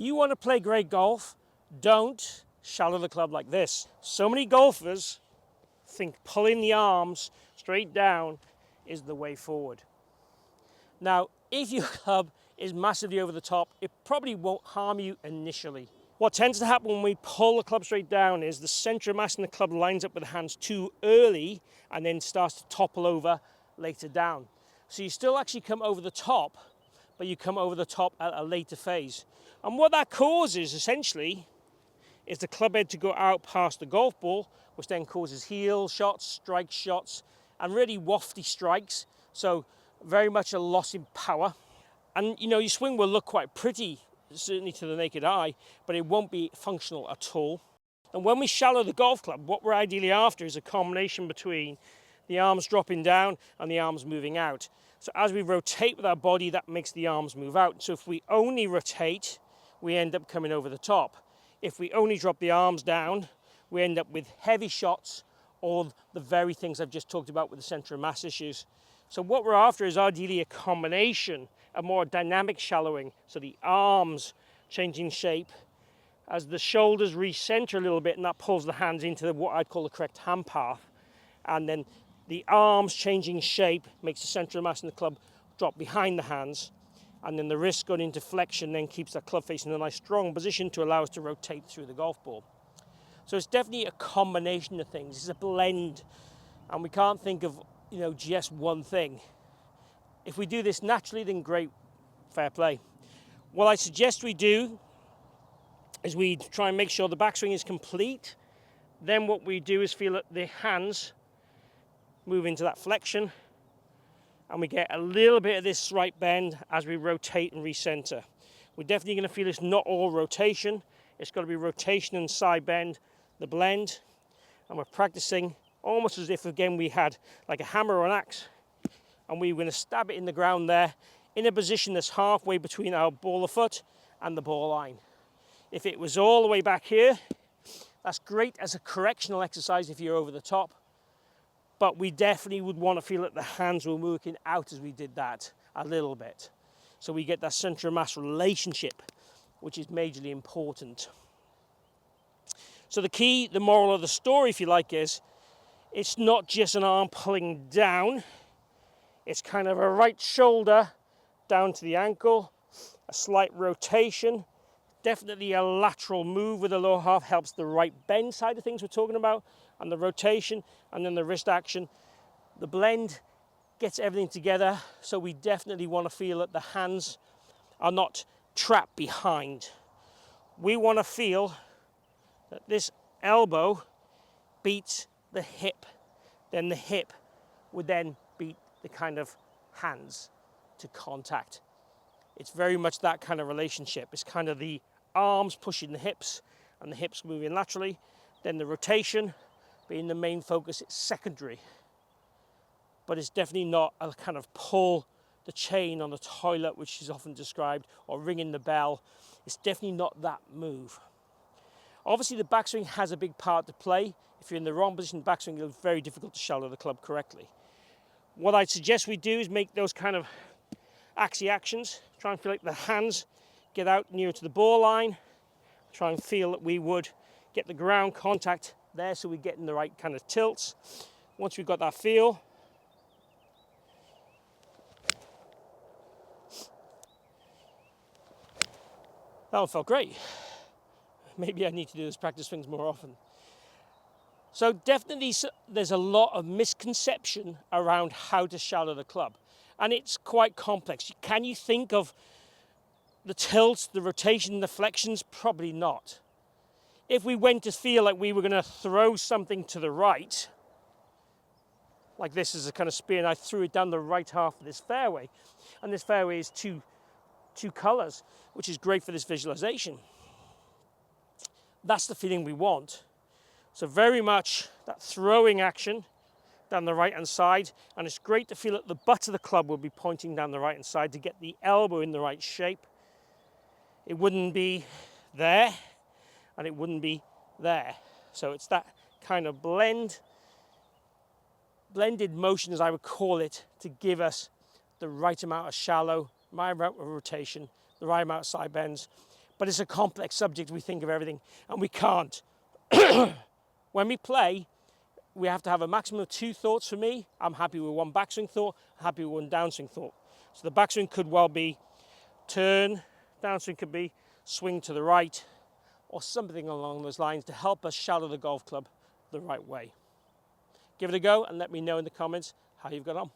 you want to play great golf, don't shallow the club like this. So many golfers think pulling the arms straight down is the way forward. Now, if your club is massively over the top, it probably won't harm you initially. What tends to happen when we pull the club straight down is the center of mass in the club lines up with the hands too early and then starts to topple over later down. So you still actually come over the top, but you come over the top at a later phase. And what that causes essentially is the club head to go out past the golf ball, which then causes heel shots, strike shots, and really wafty strikes. So very much a loss in power. And you know, your swing will look quite pretty, certainly to the naked eye, but it won't be functional at all. And when we shallow the golf club, what we're ideally after is a combination between the arms dropping down and the arms moving out. So as we rotate with our body, that makes the arms move out. So if we only rotate, we end up coming over the top. If we only drop the arms down, we end up with heavy shots or the very things I've just talked about with the center of mass issues. So what we're after is ideally a combination, a more dynamic shallowing. So the arms changing shape as the shoulders recenter a little bit, and that pulls the hands into what I'd call the correct hand path. And then the arms changing shape makes the center of mass in the club drop behind the hands. And then the wrist going into flexion then keeps that club face in a nice strong position to allow us to rotate through the golf ball. So it's definitely a combination of things. It's a blend, and we can't think of, you know, just one thing. If we do this naturally, then great, fair play. What I suggest we do is we try and make sure the backswing is complete. Then what we do is feel that the hands move into that flexion, and we get a little bit of this right bend as we rotate and recenter. We're definitely going to feel it's not all rotation. It's got to be rotation and side bend, the blend. And we're practicing almost as if, again, we had like a hammer or an axe, and we were going to stab it in the ground there in a position that's halfway between our ball of foot and the ball line. If it was all the way back here, that's great as a correctional exercise if you're over the top. But we definitely would want to feel that the hands were working out as we did that a little bit. So we get that center of mass relationship, which is majorly important. So the key, the moral of the story, if you like, is it's not just an arm pulling down. It's kind of a right shoulder down to the ankle, a slight rotation, definitely a lateral move with the lower half helps the right bend side of things we're talking about, and the rotation, and then the wrist action. The blend gets everything together, so we definitely want to feel that the hands are not trapped behind. We want to feel that this elbow beats the hip, then the hip would then beat the kind of hands to contact. It's very much that kind of relationship. It's kind of the arms pushing the hips and the hips moving laterally, then the rotation being the main focus. It's secondary, but it's definitely not a kind of pull the chain on the toilet, which is often described, or ringing the bell. It's definitely not that move. Obviously the backswing has a big part to play. If you're in the wrong position backswing, it's very difficult to shallow the club correctly. What I'd suggest we do is make those kind of axie actions, try and feel like the hands get out near to the ball line, try and feel that we would get the ground contact there so we get in the right kind of tilts. Once we've got that feel, that one felt great. Maybe I need to do those practice swings more often. So definitely there's a lot of misconception around how to shallow the club, and it's quite complex. Can you think of the tilts, the rotation, the flexions? Probably not. If we went to feel like we were going to throw something to the right, like this is a kind of spear, and I threw it down the right half of this fairway, and this fairway is two colors, which is great for this visualization. That's the feeling we want. So very much that throwing action down the right hand side, and it's great to feel that the butt of the club will be pointing down the right hand side to get the elbow in the right shape. It wouldn't be there, and it wouldn't be there. So it's that kind of blended motion, as I would call it, to give us the right amount of shallow, right amount of rotation, the right amount of side bends, But it's a complex subject. We think of everything, and we can't. When we play, we have to have a maximum of 2 thoughts for me. I'm happy with 1 backswing thought, happy with 1 downswing thought. So the backswing could well be turn, downswing could be swing to the right, or something along those lines to help us shallow the golf club the right way. Give it a go and let me know in the comments how you've got on.